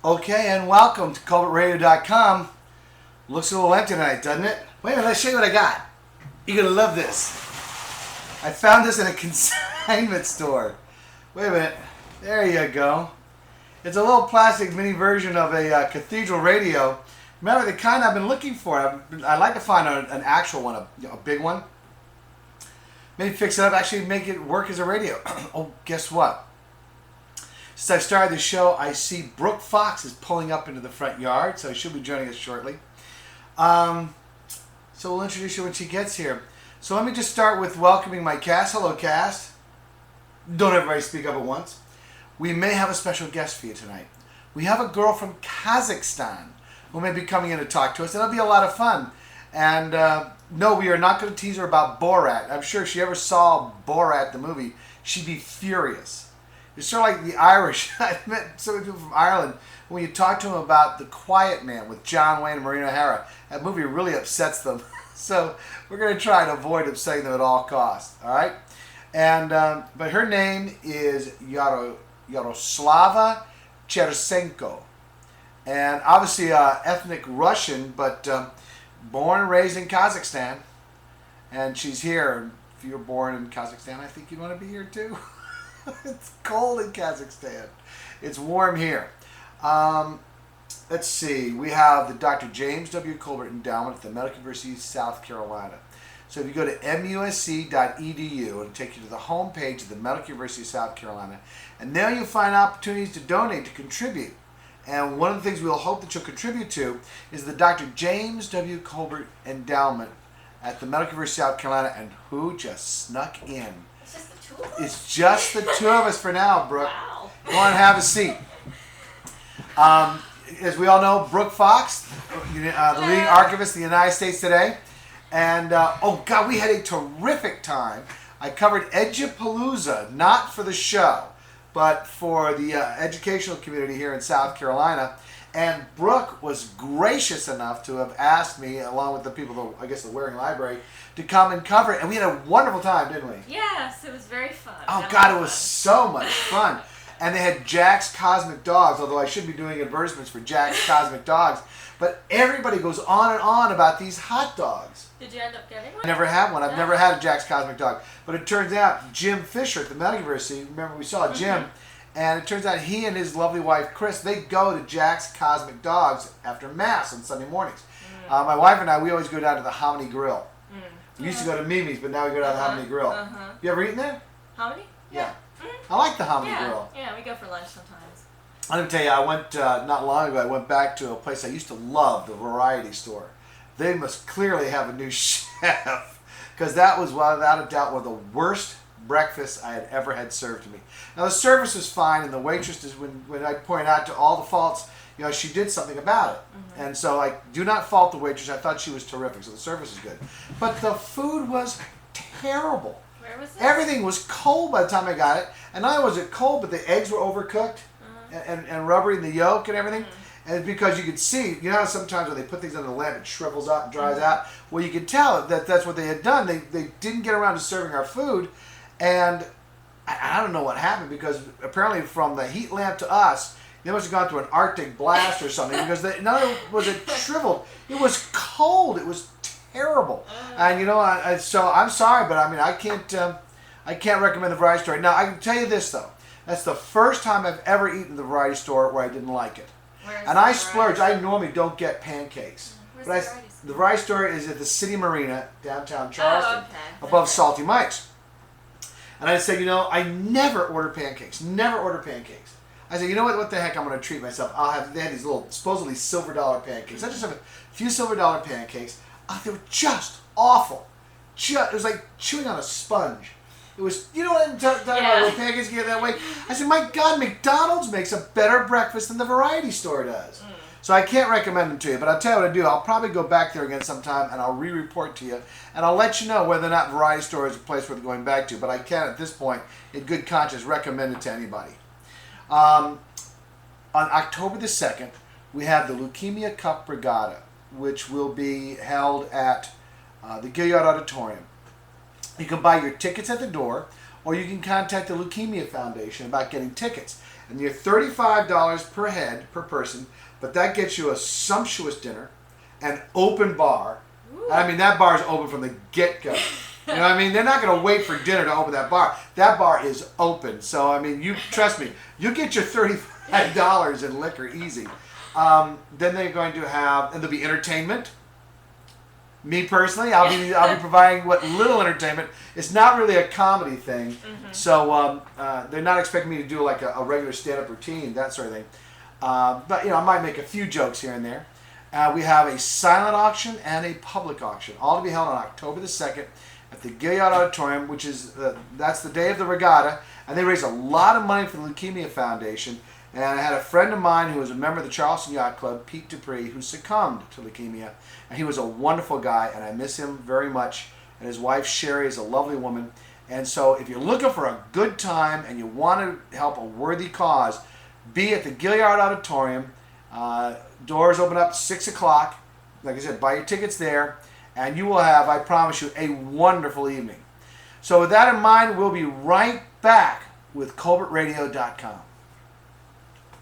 Okay, and welcome to Colbertradio.com. Looks a little empty tonight, doesn't it? Wait a minute, let's show you what I got. You're going to love this. I found this in a consignment store. Wait a minute. There you go. It's a little plastic mini version of a cathedral radio. Remember, the kind I've been looking for. I'd like to find an actual one, a big one. Maybe fix it up, actually make it work as a radio. Oh, guess what? Since I started the show, I see Brooke Fox is pulling up into the front yard, so she'll be joining us shortly. So we'll introduce you when she gets here. So let me just start with welcoming my cast. Hello, cast. Don't everybody speak up at once. We may have a special guest for you tonight. We have a girl from Kazakhstan who may be coming in to talk to us. It'll be a lot of fun. And no, we are not going to tease her about Borat. I'm sure if she ever saw Borat, the movie, she'd be furious. It's sort of like the Irish. I met so many people from Ireland. When you talk to them about The Quiet Man with John Wayne and Maureen O'Hara, that movie really upsets them. So we're going to try to avoid upsetting them at all costs. All right? And but her name is Yaroslava Chersenko. And obviously ethnic Russian, but born and raised in Kazakhstan. And she's here. If you're born in Kazakhstan, I think you'd want to be here too. It's cold in Kazakhstan. It's warm here. Let's see. We have the Dr. James W. Colbert Endowment at the Medical University of South Carolina. So if you go to musc.edu, it'll take you to the home page of the Medical University of South Carolina. And there you'll find opportunities to donate, to contribute. And one of the things we'll hope that you'll contribute to is the Dr. James W. Colbert Endowment at the Medical University of South Carolina. And who just snuck in? It's just the two of us? It's just the two of us for now, Brooke. Wow. Go on and have a seat. As we all know, Brooke Fox, the leading archivist of the United States today. And, oh God, we had a terrific time. I covered Edupalooza, not for the show, but for the educational community here in South Carolina. And Brooke was gracious enough to have asked me, along with the people, I guess the Waring Library, to come and cover it. And we had a wonderful time, didn't we? Yes, it was very fun. Oh God, it was so much fun. And they had Jack's Cosmic Dogs, although I should be doing advertisements for Jack's Cosmic Dogs. But everybody goes on and on about these hot dogs. Did you end up getting one? I never had one. I've never had a Jack's Cosmic Dog. But it turns out Jim Fisher at the Medical University, remember we saw Jim, and it turns out he and his lovely wife Chris, they go to Jack's Cosmic Dogs after Mass on Sunday mornings. My wife and I, we always go down to the Hominy Grill. We used to go to Mimi's, but now we go down to the Hominy Grill. You ever eaten there? Hominy? Yeah. I like the Hominy Grill. Yeah, we go for lunch sometimes. Let me tell you, I went, not long ago, I went back to a place I used to love, the Variety Store. They must clearly have a new chef, because that was without a doubt one of the worst breakfasts I had ever had served to me. Now the service was fine, and the waitress, when I point out to all the faults, you know, she did something about it. And so I do not fault the waitress. I thought she was terrific, so the service is good. But the food was terrible. Where was this? Everything was cold by the time I got it. And not only was it cold, but the eggs were overcooked and rubbery in the yolk and everything. And it's because you could see, you know how sometimes when they put things under the lamp, it shrivels up and dries out? Well, you could tell that that's what they had done. They didn't get around to serving our food. And I don't know what happened, because apparently from the heat lamp to us, they must have gone through an Arctic blast or something, because not only was it shriveled, it was cold. It was terrible. And you know, so I'm sorry, but I mean, I can't recommend the Variety Store. Now I can tell you this though, that's the first time I've ever eaten the Variety Store where I didn't like it. And I splurge. I normally don't get pancakes. But the Variety Store is at the City Marina, downtown Charleston, above Salty Mike's. And I said, you know, I never order pancakes. Never order pancakes. I said, you know what the heck, I'm going to treat myself. They had these little, supposedly silver dollar pancakes. I just have a few silver dollar pancakes. They were just awful. It was like chewing on a sponge. It was, you know what I'm talking about, when pancakes get that way? I said, my God, McDonald's makes a better breakfast than the Variety Store does. So I can't recommend them to you, but I'll tell you what I do. I'll probably go back there again sometime, and I'll re-report to you, and I'll let you know whether or not Variety Store is a place worth going back to. But I can, at this point, in good conscience, recommend it to anybody. On October the 2nd, we have the Leukemia Cup Regatta, which will be held at the Gilliard Auditorium. You can buy your tickets at the door, or you can contact the Leukemia Foundation about getting tickets. and you're $35 per head per person, but that gets you a sumptuous dinner, an open bar. Ooh. I mean, that bar is open from the get-go. You know what I mean? They're not going to wait for dinner to open that bar. That bar is open. So, I mean, you trust me, you get your $35 in liquor easy. Then they're going to have, and there'll be entertainment. Me personally, I'll be providing what little entertainment. It's not really a comedy thing, so they're not expecting me to do like a regular stand-up routine, that sort of thing. But I might make a few jokes here and there. We have a silent auction and a public auction, all to be held on October the 2nd at the Gilead Auditorium, which is that's the day of the regatta, and they raise a lot of money for the Leukemia Foundation. And I had a friend of mine who was a member of the Charleston Yacht Club, Pete Dupree, who succumbed to leukemia. And he was a wonderful guy, and I miss him very much. And his wife, Sherry, is a lovely woman. And so if you're looking for a good time and you want to help a worthy cause, be at the Gilead Auditorium. Doors open up at 6 o'clock. Like I said, buy your tickets there. And you will have, I promise you, a wonderful evening. So with that in mind, we'll be right back with Colbertradio.com.